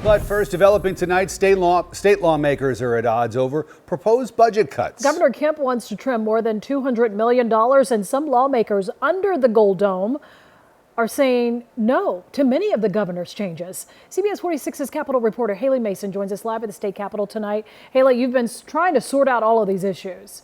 But first, developing tonight, state lawmakers are at odds over proposed budget cuts. Governor Kemp wants to trim more than $200 million, and some lawmakers under the Gold Dome are saying no to many of the governor's changes. CBS 46's Capitol reporter Haley Mason joins us live at the state capitol tonight. Haley, you've been trying to sort out all of these issues.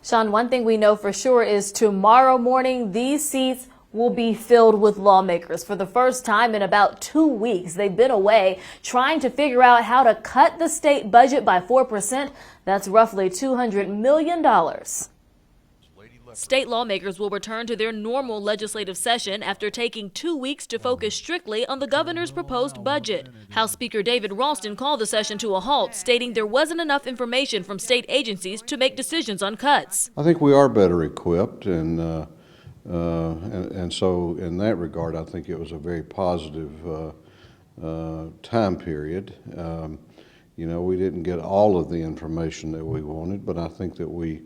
Sean, one thing we know for sure is tomorrow morning, these seats will be filled with lawmakers. For the first time in about 2 weeks, they've been away trying to figure out how to cut the state budget by 4%. That's roughly $200 million. State lawmakers will return to their normal legislative session after taking 2 weeks to focus strictly on the governor's proposed budget. House Speaker David Ralston called the session to a halt, stating there wasn't enough information from state agencies to make decisions on cuts. I think we are better equipped, and so in that regard, I think it was a very positive time period. You know, we didn't get all of the information that we wanted, but I think that we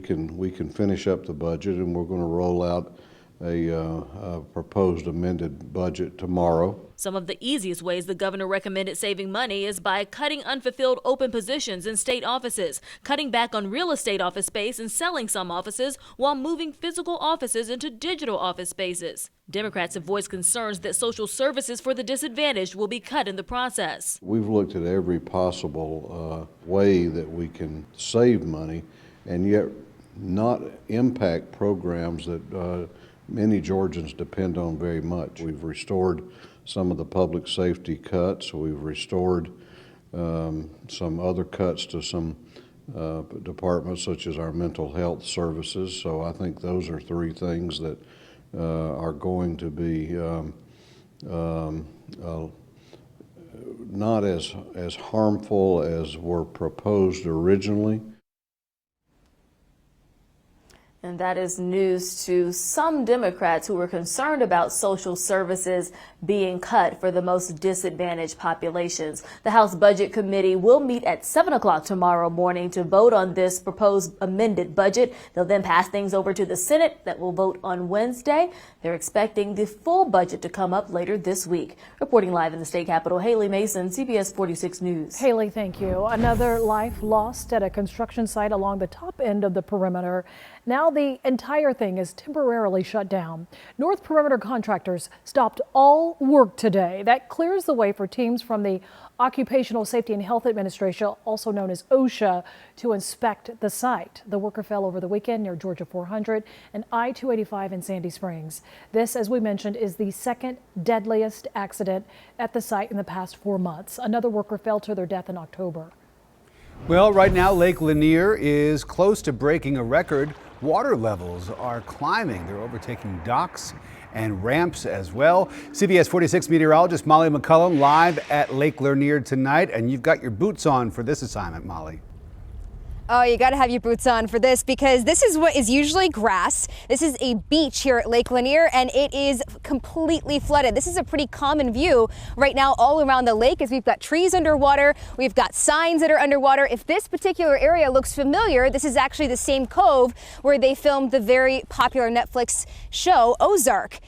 can finish up the budget, and we're going to roll out a proposed amended budget tomorrow. Some of the easiest ways the governor recommended saving money is by cutting unfulfilled open positions in state offices, cutting back on real estate office space and selling some offices while moving physical offices into digital office spaces. Democrats have voiced concerns that social services for the disadvantaged will be cut in the process. We've looked at every possible way that we can save money and yet not impact programs that many Georgians depend on very much. We've restored some of the public safety cuts. We've restored some other cuts to some departments such as our mental health services. So I think those are three things that are going to be not as harmful as were proposed originally. And that is news to some Democrats who were concerned about social services being cut for the most disadvantaged populations. The House Budget Committee will meet at 7 o'clock tomorrow morning to vote on this proposed amended budget. They'll then pass things over to the Senate that will vote on Wednesday. They're expecting the full budget to come up later this week. Reporting live in the state capitol, Haley Mason, CBS 46 News. Haley, thank you. Another life lost at a construction site along the top end of the perimeter. Now the entire thing is temporarily shut down. North Perimeter contractors stopped all work today. That clears the way for teams from the Occupational Safety and Health Administration, also known as OSHA, to inspect the site. The worker fell over the weekend near Georgia 400 and I-285 in Sandy Springs. This, as we mentioned, is the second deadliest accident at the site in the past 4 months. Another worker fell to their death in October. Well, right now, Lake Lanier is close to breaking a record. Water levels are climbing. They're overtaking docks and ramps as well. CBS 46 meteorologist Molly McCullum live at Lake Lanier tonight, and you've got your boots on for this assignment, Molly. Oh, you got to have your boots on for this, because this is what is usually grass. This is a beach here at Lake Lanier, and it is completely flooded. This is a pretty common view right now all around the lake, as we've got trees underwater. We've got signs that are underwater. If this particular area looks familiar, this is actually the same cove where they filmed the very popular Netflix show Ozark.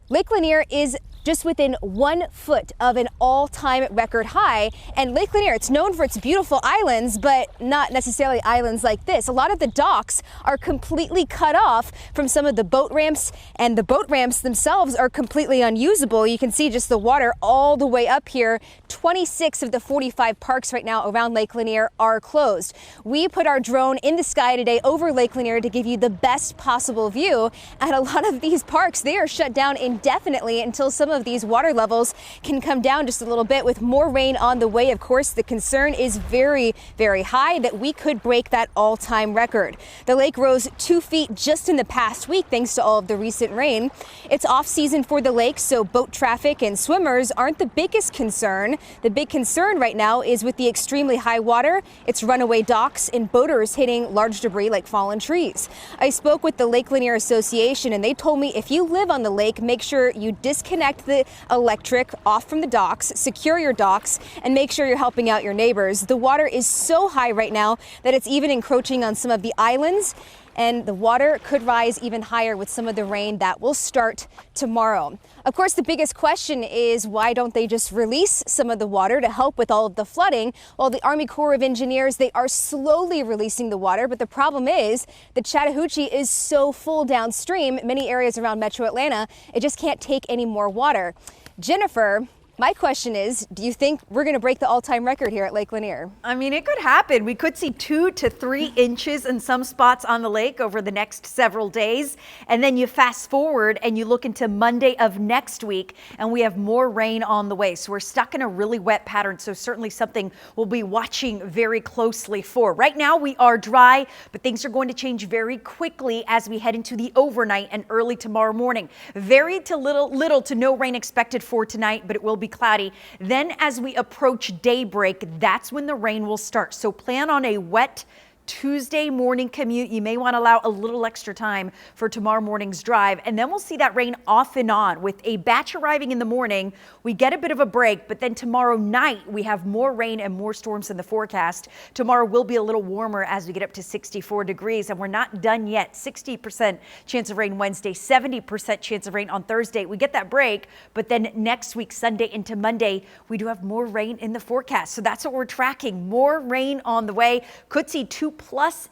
Lake Lanier is just within 1 foot of an all-time record high. And Lake Lanier, it's known for its beautiful islands, but not necessarily islands like this. A lot of the docks are completely cut off from some of the boat ramps, and the boat ramps themselves are completely unusable. You can see just the water all the way up here. 26 of the 45 parks right now around Lake Lanier are closed. We put our drone in the sky today over Lake Lanier to give you the best possible view. And a lot of these parks, they are shut down indefinitely until some of these water levels can come down just a little bit. With more rain on the way, of course, the concern is very, very high that we could break that all-time record. The lake rose 2 feet just in the past week thanks to all of the recent rain. It's off season for the lake, so boat traffic and swimmers aren't the biggest concern. The big concern right now is with the extremely high water, it's runaway docks and boaters hitting large debris like fallen trees. I spoke with the Lake Lanier Association, and they told me if you live on the lake, make sure you disconnect the electric off from the docks, secure your docks, and make sure you're helping out your neighbors. The water is so high right now that it's even encroaching on some of the islands and the water could rise even higher with some of the rain that will start tomorrow. Of course, the biggest question is why don't they just release some of the water to help with all of the flooding? Well, the Army Corps of Engineers, they are slowly releasing the water, but the problem is the Chattahoochee is so full downstream, many areas around Metro Atlanta, it just can't take any more water. Jennifer, my question is, do you think we're going to break the all-time record here at Lake Lanier? I mean, it could happen. We could see 2 to 3 inches in some spots on the lake over the next several days. And then you fast forward and you look into Monday of next week and we have more rain on the way. So we're stuck in a really wet pattern. So certainly something we'll be watching very closely for. Right now we are dry, but things are going to change very quickly as we head into the overnight and early tomorrow morning. Very to little to no rain expected for tonight, but it will be cloudy. Then as we approach daybreak, that's when the rain will start. So plan on a wet Tuesday morning commute. You may want to allow a little extra time for tomorrow morning's drive. And then we'll see that rain off and on with a batch arriving in the morning. We get a bit of a break, but then tomorrow night we have more rain and more storms in the forecast. Tomorrow will be a little warmer as we get up to 64 degrees, and we're not done yet. 60% chance of rain Wednesday, 70% chance of rain on Thursday. We get that break, but then next week, Sunday into Monday, we do have more rain in the forecast. So that's what we're tracking. More rain on the way. Could see 2+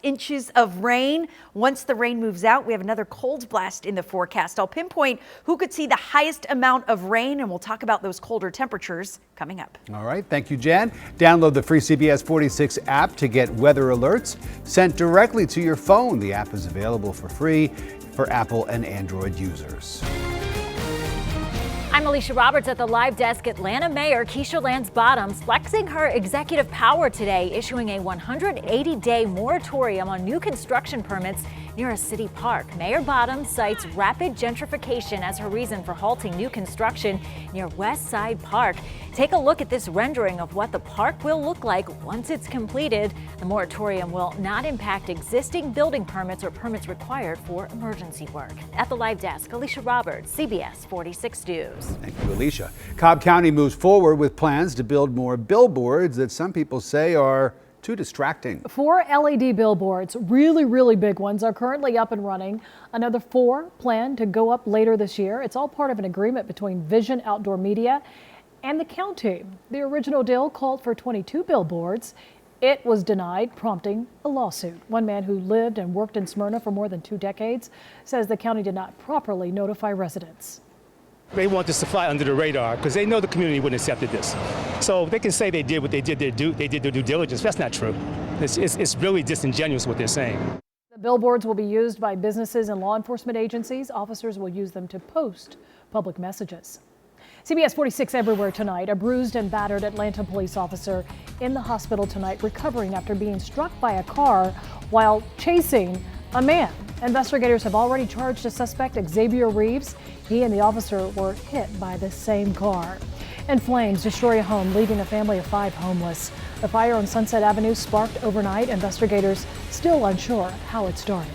inches of rain. Once the rain moves out, we have another cold blast in the forecast. I'll pinpoint who could see the highest amount of rain, and we'll talk about those colder temperatures coming up. All right. Thank you, Jan. Download the free CBS 46 app to get weather alerts sent directly to your phone. The app is available for free for Apple and Android users. I'm Alicia Roberts at the live desk. Atlanta Mayor Keisha Lance Bottoms flexing her executive power today, issuing a 180-day moratorium on new construction permits near a city park. Mayor Bottoms cites rapid gentrification as her reason for halting new construction near West Side Park. Take a look at this rendering of what the park will look like once it's completed. The moratorium will not impact existing building permits or permits required for emergency work. At the live desk, Alicia Roberts, CBS 46 News. Thank you, Alicia. Cobb County moves forward with plans to build more billboards that some people say are too distracting. 4 LED billboards, really big ones, are currently up and running. Another 4 plan to go up later this year. It's all part of an agreement between Vision Outdoor Media and the county. The original deal called for 22 billboards. It was denied, prompting a lawsuit. One man who lived and worked in Smyrna for more than 2 decades says the county did not properly notify residents. They want this to fly under the radar because they know the community wouldn't accept this. So they can say they did what they did, they did their due diligence. That's not true. It's really disingenuous what they're saying. The billboards will be used by businesses and law enforcement agencies. Officers will use them to post public messages. CBS 46 everywhere tonight. A bruised and battered Atlanta police officer in the hospital tonight, recovering after being struck by a car while chasing a man. Investigators have already charged a suspect, Xavier Reeves. He and the officer were hit by the same car. And flames destroy a home, leaving a family of 5 homeless. The fire on Sunset Avenue sparked overnight. Investigators still unsure how it started.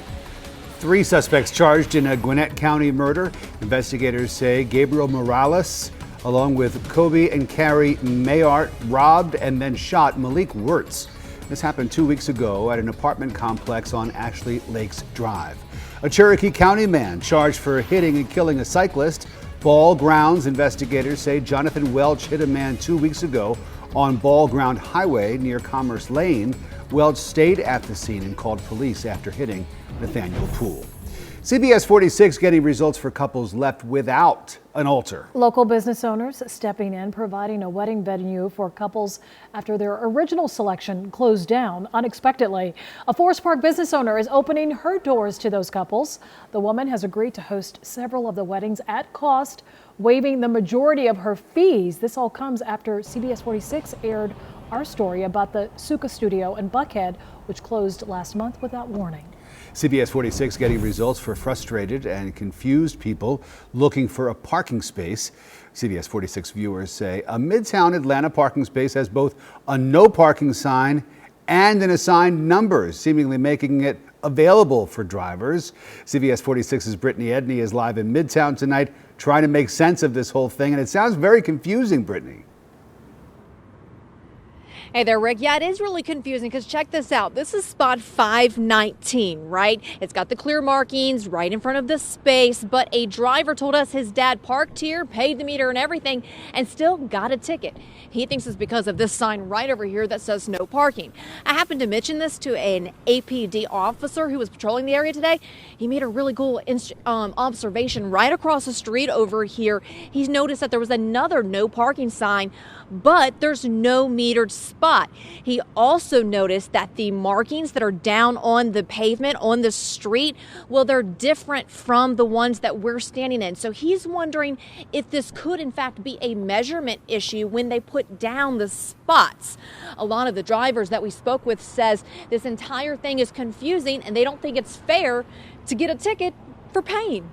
3 suspects charged in a Gwinnett County murder. Investigators say Gabriel Morales, along with Kobe and Carrie Mayart, robbed and then shot Malik Wirtz. This happened 2 weeks ago at an apartment complex on Ashley Lakes Drive. A Cherokee County man charged for hitting and killing a cyclist. Ball Grounds investigators say Jonathan Welch hit a man 2 weeks ago on Ball Ground Highway near Commerce Lane. Welch stayed at the scene and called police after hitting Nathaniel Poole. CBS 46 getting results for couples left without an altar. Local business owners stepping in, providing a wedding venue for couples after their original selection closed down unexpectedly. A Forest Park business owner is opening her doors to those couples. The woman has agreed to host several of the weddings at cost, waiving the majority of her fees. This all comes after CBS 46 aired our story about the Suka Studio in Buckhead, which closed last month without warning. CBS 46 getting results for frustrated and confused people looking for a parking space. CBS 46 viewers say a Midtown Atlanta parking space has both a no parking sign and an assigned number, seemingly making it available for drivers. CBS 46's Brittany Edney is live in Midtown tonight trying to make sense of this whole thing, and it sounds very confusing, Brittany. Hey there, Rick. Yeah, it is really confusing because check this out. This is spot 519, right? It's got the clear markings right in front of the space, but a driver told us his dad parked here, paid the meter and everything, and still got a ticket. He thinks it's because of this sign right over here that says no parking. I happened to mention this to an APD officer who was patrolling the area today. He made a really cool observation right across the street over here. He's noticed that there was another no parking sign, but there's no metered spot. He also noticed that the markings that are down on the pavement on the street, well, they're different from the ones that we're standing in. So he's wondering if this could in fact be a measurement issue when they put down the spots. A lot of the drivers that we spoke with says this entire thing is confusing and they don't think it's fair to get a ticket for paying.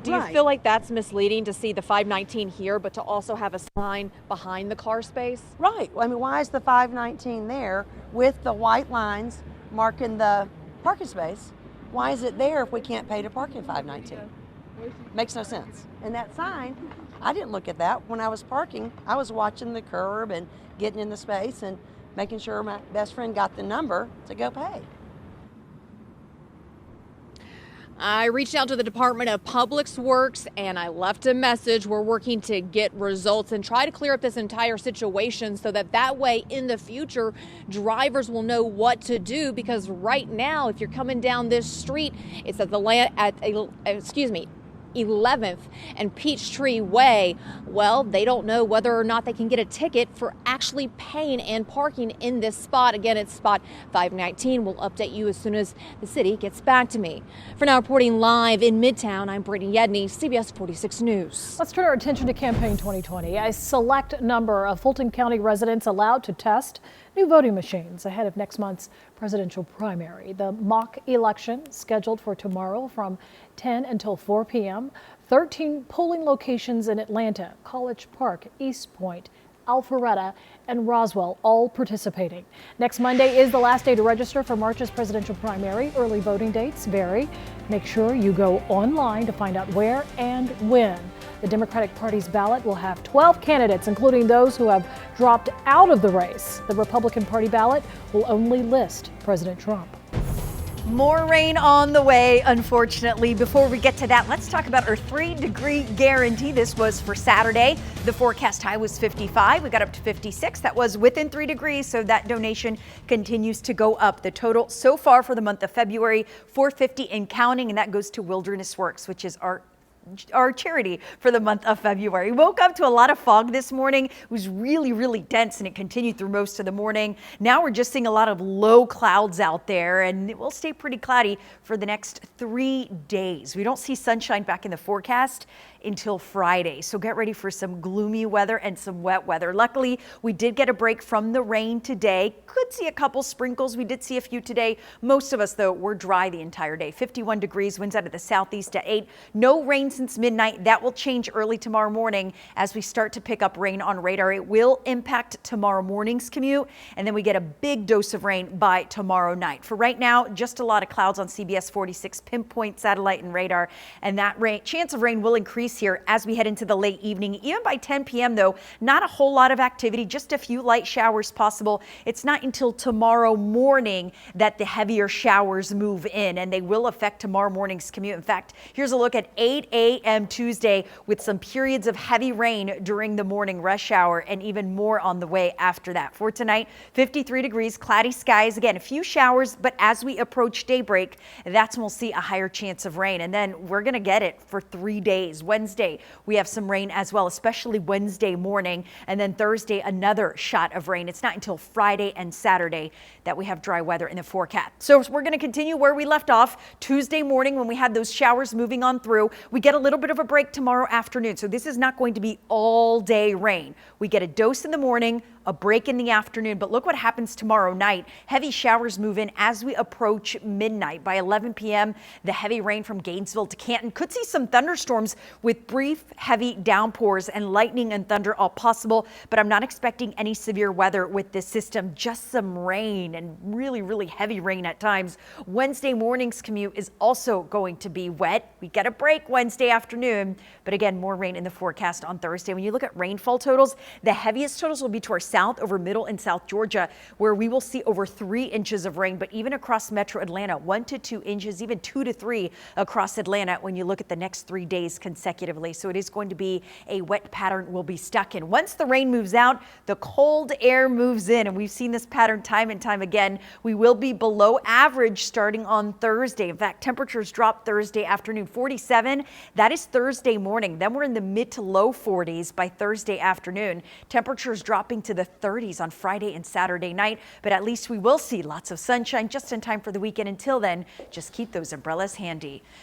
Do you feel like that's misleading to see the 519 here, but to also have a sign behind the car space? Right. I mean, why is the 519 there with the white lines marking the parking space? Why is it there if we can't pay to park in 519? Makes no sense. And that sign, I didn't look at that. When I was parking, I was watching the curb and getting in the space and making sure my best friend got the number to go pay. I reached out to the Department of Public Works and I left a message. We're working to get results and try to clear up this entire situation so that way in the future drivers will know what to do, because right now if you're coming down this street, it's at 11th and Peachtree Way. Well, they don't know whether or not they can get a ticket for actually paying and parking in this spot. Again, it's spot 519. We'll update you as soon as the city gets back to me. For now, reporting live in Midtown, I'm Brittany Yedney, CBS 46 News. Let's turn our attention to Campaign 2020. A select number of Fulton County residents allowed to test new voting machines ahead of next month's presidential primary. The mock election scheduled for tomorrow from 10 until 4 p.m. 13 polling locations in Atlanta, College Park, East Point, Alpharetta, and Roswell all participating. Next Monday is the last day to register for March's presidential primary. Early voting dates vary. Make sure you go online to find out where and when. The Democratic Party's ballot will have 12 candidates, including those who have dropped out of the race. The Republican Party ballot will only list President Trump. More rain on the way, unfortunately. Before we get to that, let's talk about our 3-degree guarantee. This was for Saturday. The forecast high was 55. We got up to 56. That was within 3 degrees, so that donation continues to go up. The total so far for the month of February, $450 and counting, and that goes to Wilderness Works, which is our charity for the month of February. Woke up to a lot of fog this morning. It was really, really dense and it continued through most of the morning. Now we're just seeing a lot of low clouds out there and it will stay pretty cloudy for the next 3 days. We don't see sunshine back in the forecast until Friday. So get ready for some gloomy weather and some wet weather. Luckily, we did get a break from the rain today. Could see a couple sprinkles. We did see a few today. Most of us, though, were dry the entire day. 51 degrees, winds out of the southeast at 8. No rain since midnight. That will change early tomorrow morning as we start to pick up rain on radar. It will impact tomorrow morning's commute, and then we get a big dose of rain by tomorrow night. For right now, just a lot of clouds on CBS 46 pinpoint satellite and radar, and that chance of rain will increase here as we head into the late evening. Even by 10 p.m. though, not a whole lot of activity, just a few light showers possible. It's not until tomorrow morning that the heavier showers move in, and they will affect tomorrow morning's commute. In fact, here's a look at 8 a.m. Tuesday with some periods of heavy rain during the morning rush hour and even more on the way after that. For tonight, 53 degrees, cloudy skies. Again, a few showers, but as we approach daybreak, that's when we'll see a higher chance of rain. And then we're going to get it for 3 days. Wednesday, we have some rain as well, especially Wednesday morning. And then Thursday, another shot of rain. It's not until Friday and Saturday that we have dry weather in the forecast. So we're going to continue where we left off Tuesday morning when we had those showers moving on through. We get a little bit of a break tomorrow afternoon. So this is not going to be all day rain. We get a dose in the morning, a break in the afternoon, but look what happens tomorrow night. Heavy showers move in as we approach midnight. By 11 p.m., the heavy rain from Gainesville to Canton could see some thunderstorms with brief heavy downpours and lightning and thunder all possible, but I'm not expecting any severe weather with this system, just some rain and really, really heavy rain at times. Wednesday morning's commute is also going to be wet. We get a break Wednesday afternoon, but again, more rain in the forecast on Thursday. When you look at rainfall totals, the heaviest totals will be to our south over middle and south Georgia, where we will see over 3 inches of rain, but even across metro Atlanta, 1 to 2 inches, even 2 to 3 across Atlanta when you look at the next 3 days consecutively. So it is going to be a wet pattern we'll be stuck in. Once the rain moves out, the cold air moves in, and we've seen this pattern time and time again. We will be below average starting on Thursday. In fact, temperatures drop Thursday afternoon, 47. That is Thursday morning. Then we're in the mid to low 40s by Thursday afternoon. Temperatures dropping to the 30s on Friday and Saturday night, but at least we will see lots of sunshine just in time for the weekend. Until then, just keep those umbrellas handy.